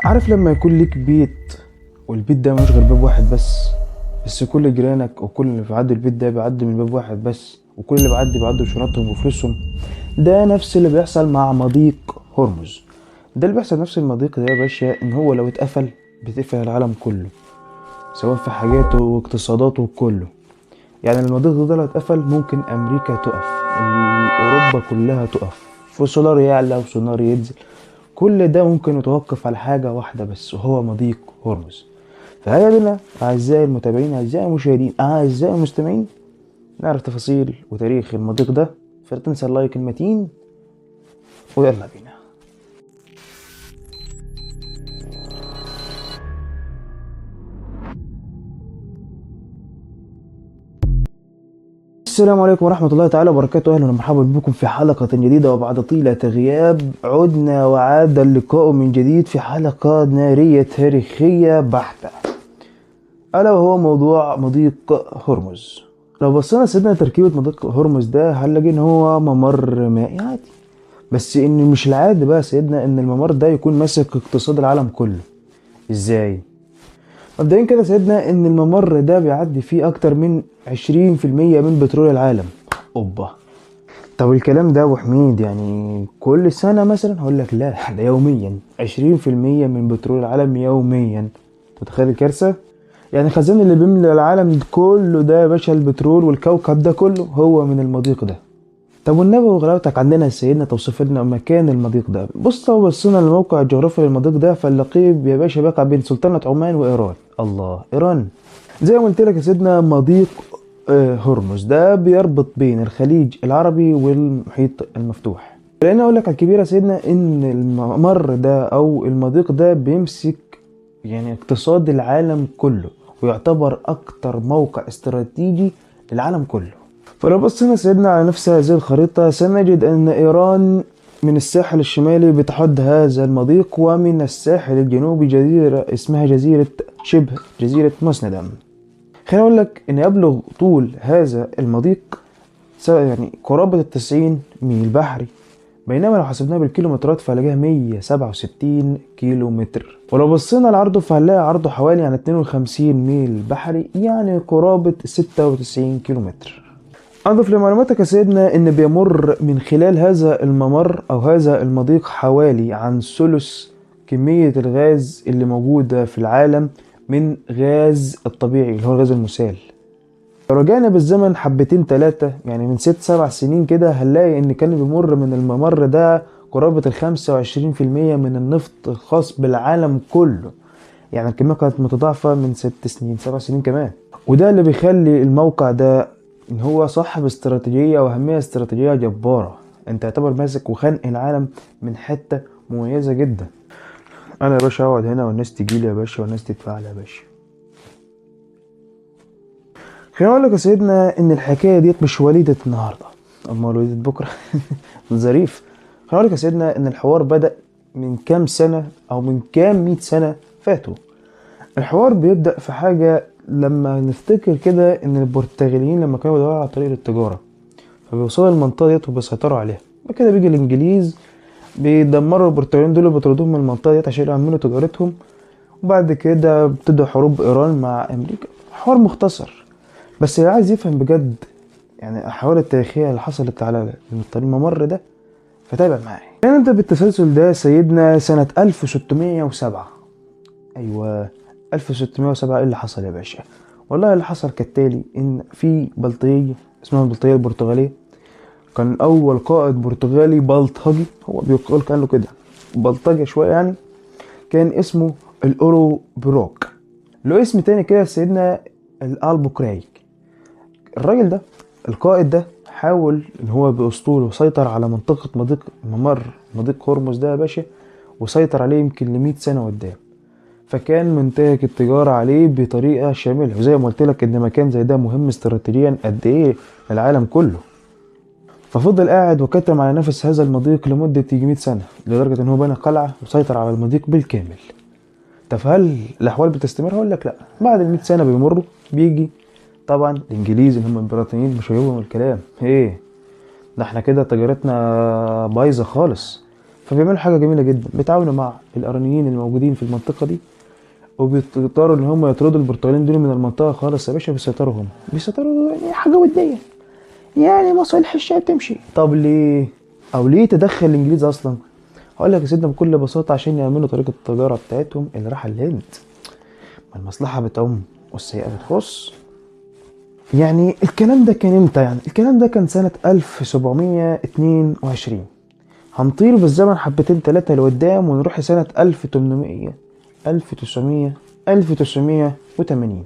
عارف لما يكون ليك بيت والبيت ده مش غير باب واحد بس كل جيرانك وكل اللي بيعدوا البيت ده بيعدوا من باب واحد بس، وكل اللي بيعدوا بشنطهم وفلوسهم. ده نفس اللي بيحصل مع مضيق هرمز. ده اللي بيحصل نفس المضيق ده يا باشا، ان هو لو اتقفل بتقفل العالم كله، سواء في حاجاته واقتصاداته وكله. يعني المضيق ده لو اتقفل ممكن امريكا تقف، اوروبا كلها تقف، وسولار يعلى وسولار ينزل. كل ده ممكن يتوقف على حاجة واحدة بس، وهو مضيق هرمز. فهيا بنا أعزائي المتابعين، أعزائي المشاهدين، أعزائي المستمعين، نعرف تفاصيل وتاريخ المضيق ده. فلا تنسى اللايك المتين، ويلا بينا. السلام عليكم ورحمة الله تعالى وبركاته. أهلا ومرحبا بكم في حلقة جديدة، وبعد طيلة غياب عدنا وعاد اللقاء من جديد في حلقة نارية تاريخية بحتة، ألا وهو موضوع مضيق هرمز. لو بصينا سيدنا تركيبة مضيق هرمز ده هنلاقي ان هو ممر مائي عادي، بس ان مش العادي بقى سيدنا ان الممر ده يكون ماسك اقتصاد العالم كله. ازاي؟ مبدئيا كده سيدنا ان الممر ده بيعدي فيه اكتر من 20% من بترول العالم. اوبا. طب الكلام ده ابو حميد يعني كل سنة مثلا؟ هقول لك لا، ده يوميا 20% من بترول العالم يوميا. تتخيل الكارثة؟ يعني الخزان اللي بيملى العالم كله ده يا باشا، البترول والكوكب ده كله هو من المضيق ده. طب والنبي وغلاوتك عندنا يا سيدنا توصف لنا مكان المضيق ده. بص، لو بصينا للموقع الجغرافي للمضيق ده فاللقيب يا باشا بيقع بين سلطنة عمان وإيران. الله، إيران. زي ما قلت لك يا سيدنا مضيق هرمز ده بيربط بين الخليج العربي والمحيط المفتوح. لأن أقول لك على الكبيرة يا سيدنا إن الممر ده أو المضيق ده بيمسك يعني اقتصاد العالم كله، ويعتبر اكتر موقع استراتيجي للعالم كله. فلو بصينا سيدنا على نفس هذه الخريطة سنجد ان ايران من الساحل الشمالي بتحد هذا المضيق، ومن الساحل الجنوبي جزيرة اسمها جزيرة شبه جزيرة مسندم. خليني اقول لك ان يبلغ طول هذا المضيق يعني قرابة 90 ميل بحري، بينما لو حسبناها بالكيلومترات فهنلاقيها 167 كيلو متر. ولو بصينا لعرضه فهنلاقي عرضه حوالي يعني 52 ميل بحري، يعني قرابة 96 كيلو متر. أضف لمعلوماتك يا سيدنا إن بيمر من خلال هذا الممر أو هذا المضيق حوالي عن ثلث كمية الغاز اللي موجودة في العالم من غاز الطبيعي اللي هو الغاز المسال. لو رجعنا بالزمن حبتين تلاتة، يعني من 6 7 سنين كده، هنلاقي ان كان بيمر من الممر ده قرابة 25% من النفط الخاص بالعالم كله. يعني الكمية كانت متضاعفة من 6 سنين 7 سنين كمان. وده اللي بيخلي الموقع ده ان هو صاحب استراتيجية واهمية استراتيجية جبارة. انت يعتبر ماسك وخانق العالم من حتة مميزة جدا. انا يا باشا اقعد هنا والناس تجيلي يا باشا والناس تدفع لي يا باشا. خليني اقول لك يا سيدنا ان الحكايه ديت مش وليده النهارده، امال وليده بكره. ظريف. خليني اقول لك يا سيدنا ان الحوار بدا من كام سنه او من كام 100 سنه فاتوا. الحوار بيبدا في حاجه لما نفتكر كده ان البرتغاليين لما كانوا بيدوروا على طريق التجاره فبيوصلوا المنطقه ديت وبيسيطروا عليها. بعد كده بيجي الانجليز بيدمروا البرتغاليين دول وبيطردوهم من المنطقه ديت عشان يعملوا تجارتهم. وبعد كده بتبدا حروب ايران مع امريكا. حوار مختصر، بس اللي عايز يفهم بجد يعني الاحوال التاريخيه اللي حصلت على الممر ده فتابع معايا. يعني نبدا بالتسلسل ده سيدنا سنه 1607. ايوه، 1607. ايه اللي حصل يا باشا؟ والله اللي حصل كالتالي: ان في بلطية اسمها البلطية البرتغالية، كان اول قائد برتغالي بلطجي، هو بيقول كانه كده بلطجي شويه يعني، كان اسمه الاورو بروك. له اسم تاني كده سيدنا الالبوكرايك. الراجل ده القائد ده حاول ان هو باسطوله يسيطر على منطقة مضيق هرمز ده يا باشا، وسيطر عليه يمكن ل100 سنة قدام. فكان منتهك التجارة عليه بطريقة شاملة، وزي ما قلت لك ان مكان زي ده مهم استراتيجيا قد ايه العالم كله. ففضل قاعد وكتم على نفس هذا المضيق لمدة 100 سنة، لدرجة ان هو بنى قلعة وسيطر على المضيق بالكامل. طب هل الاحوال بتستمر؟ هقول لك لا. بعد ال100 سنة بيمروا بيجي طبعا الانجليز اللي هم البريطانيين مش هيجيبهم الكلام. ايه ده، احنا كده تجارتنا بايظه خالص. فبيعملوا حاجه جميله جدا، بيتعاونوا مع الايرانيين الموجودين في المنطقه دي، وبيضطروا ان هم يطردوا البرتغاليين دول من المنطقه خالص يا باشا. بيسيطروا هم، بيسيطروا يعني حاجه وديه، يعني مصالح الشعب تمشي. طب ليه؟ او ليه تدخل الانجليز اصلا؟ هقول لك يا سيدنا بكل بساطه، عشان يعملوا طريقه التجاره بتاعتهم اللي رايحه الهند. ما المصلحه بتعم والسيئه بتخص. يعني الكلام ده كان امتى؟ يعني الكلام ده كان سنه 1722. هنطير بالزمن حبتين تلاتة لقدام ونروح لسنة 1800، 1900، 1980.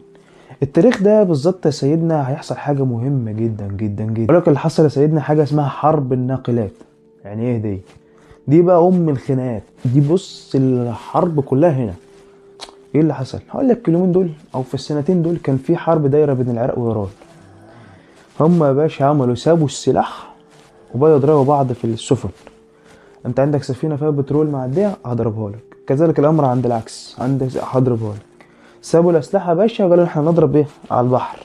التاريخ ده بالظبط يا سيدنا هيحصل حاجة مهمة جدا جدا جدا. ولكن اللي حصل يا سيدنا حاجة اسمها حرب الناقلات. يعني ايه دي؟ دي بقى ام الخناقات دي. بص الحرب كلها هنا. ايه اللي حصل؟ هقول لك اليومين دول او في السنتين دول كان في حرب دايرة بين العراق وايران. هم يا باشا عملوا سابوا السلاح وبقوا يضربوا بعض في السفن. انت عندك سفينه فيها بترول معديه هضربها لك، كذلك الامر عند العكس، عندك هضربها لك. سابوا الاسلحه يا باشا وقالوا احنا نضرب ايه على البحر.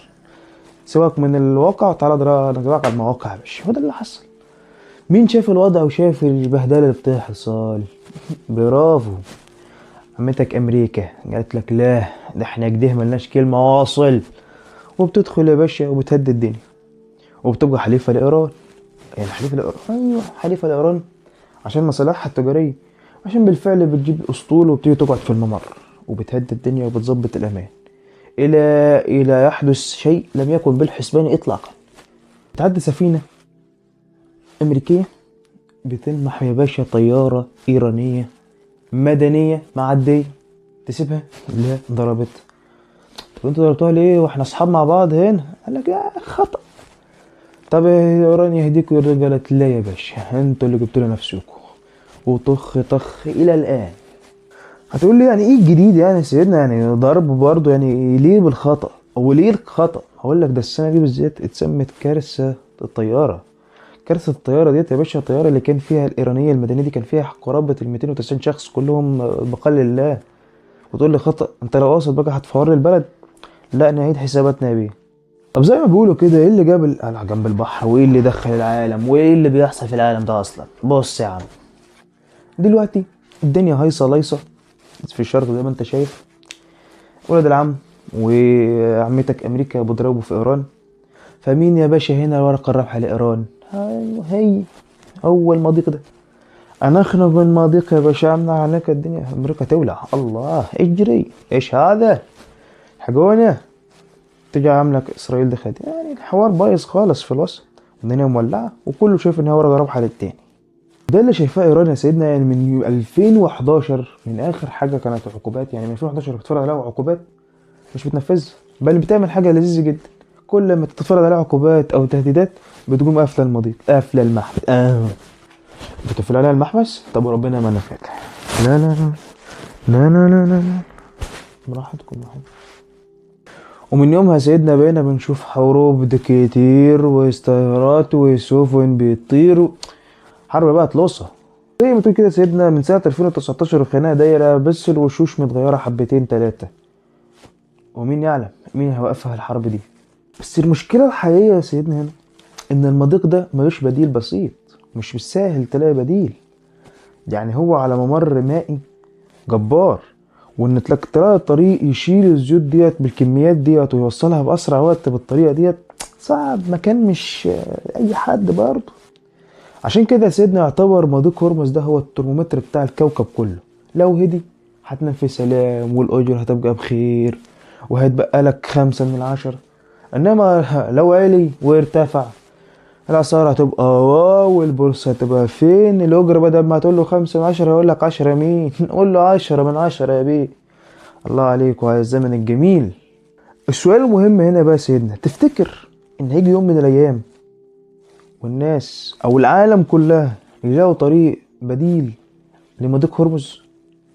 سيبك من الواقع وتعالى نضربك على المواقع يا باشا. هو ده اللي حصل. مين شاف الوضع وشاف البهدله اللي بتحصل؟ برافو، عمتك امريكا قالت لك لا ده احنا كده ملناش كلمه واصل، وبتدخل يا باشا وبتهدد الدنيا، وبتبقى حليفه لايران. يعني حليفه لايران، ايوه حليفه لايران، عشان مصالحها التجارية، عشان بالفعل بتجيب اسطول وبتيجي تقعد في الممر وبتهدي الدنيا وبتظبط الامان الى يحدث شيء لم يكن بالحسبان اطلاقا. تعدي سفينة امريكية بتلمح يا باشا طيارة ايرانية مدنية معدية، تسيبها؟ لا ضربت. طب انتوا ضربتوها ليه واحنا اصحاب مع بعض هنا؟ قال لك يا خطأ. طب ايران يهديكوا الرجالة؟ قالت لا يا باشا انتوا اللي جبتوا نفسكم، وطخ طخ الى الان. هتقول لي يعني ايه الجديد يعني سيدنا؟ يعني ضرب برضه، يعني ليه بالخطأ؟ وليه الخطأ؟ هقول لك ده السنة دي بالذات اتسمت كارثة الطيارة. كارثة الطيارة ديت يا باشا، الطيارة اللي كان فيها الإيرانية المدنية دي كان فيها قرابة ال 290 شخص كلهم بقال الله. وتقول لي خطأ؟ انت لو قاصد بقى هتفور لي البلد؟ لا نعيد حساباتنا يا بيه. طب زي ما بيقولوا كده، ايه اللي جاب القلعة جنب البحر؟ وايه اللي دخل العالم؟ وايه اللي بيحصل في العالم ده اصلا؟ بص يا عم، دلوقتي الدنيا هايصة لايصة في الشرق زي ما انت شايف. ولد العم وعمتك امريكا بيضربوا في ايران. فمين يا باشا هنا ورقة الرابحة لايران؟ هي هو المضيق ده. انخنا بالمضيق يا باشا، امنع عليك الدنيا امريكا تولع. الله اجري، ايش هذا؟ حقونا. تجي عاملك اسرائيل دخلت، يعني الحوار بايظ خالص في الوسط، الدنيا مولعة وكله شايف ان هي ورقة رابحة للتاني. ده اللي شايفاه ايران يا سيدنا. يعني من 2011 من اخر حاجة كانت عقوبات، يعني من 2011 بتتفرج عليها عقوبات مش بتنفذها، بل بتعمل حاجة لذيذة جدا. كل ما تتفرج عليها عقوبات او تهديدات بتقوم قافلة المضيق، قافلة المحبس. بتقفل عليها المحبس. طب وربنا ما انا فاتح. لا لا لا لا لا لا لا لا. براحتكم براحتكم. ومن يومها سيدنا بقينا بنشوف حروب كتير واستعمارات وسفن بيطيروا. حرب بقى تلوصة زي ما تقول كده سيدنا. من سنة 2019 الخناقة دايرة، بس الوشوش متغيرة حبتين تلاتة، ومين يعلم مين هيوقفها الحرب دي. بس المشكلة الحقيقية يا سيدنا هنا ان المضيق ده ملوش بديل بسيط، مش بالساهل تلاقي بديل. يعني هو على ممر مائي جبار، وان تلاقي طريق يشيل الزيوت ديت بالكميات ديت ويوصلها باسرع وقت بالطريقة ديت صعب. مكان مش اي حد برضه. عشان كده سيدنا يعتبر مضيق هرمز ده هو الترمومتر بتاع الكوكب كله. لو هدي هتنام في سلام والأجر هتبقى بخير وهيتبقى لك 5/10. انما لو عالي وارتفع الأسعار هتبقى واو، والبورصة هتبقى فين. الأجر بدل ما تقول له 5/10 يقول لك 10 مين؟ قول له 10/10 يا بيه. الله عليك وعلى الزمن الجميل. السؤال المهم هنا بقى سيدنا، تفتكر ان هيجي يوم من الايام والناس او العالم كلها يلاقوا طريق بديل لمضيق هرمز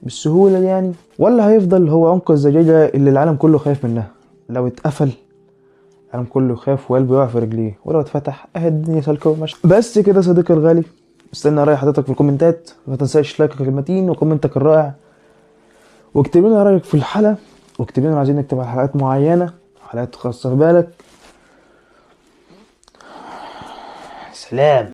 بالسهولة دي يعني؟ ولا هيفضل هو عنق الزجاجة اللي العالم كله خايف منها؟ لو اتقفل العالم كله خاف وقلبه يقع في رجليه، ولو اتفتح اهي الدنيا سالكة وماشية. بس كده صديقي الغالي، استنى رأي حضرتك في الكومنتات. ما تنساش لايكك المتين وكومنتك الرائع، واكتب لنا رأيك في الحلقة، واكتب لنا عايزين نكتب على حلقات معينة، حلقات خاصة في بالك. سلام.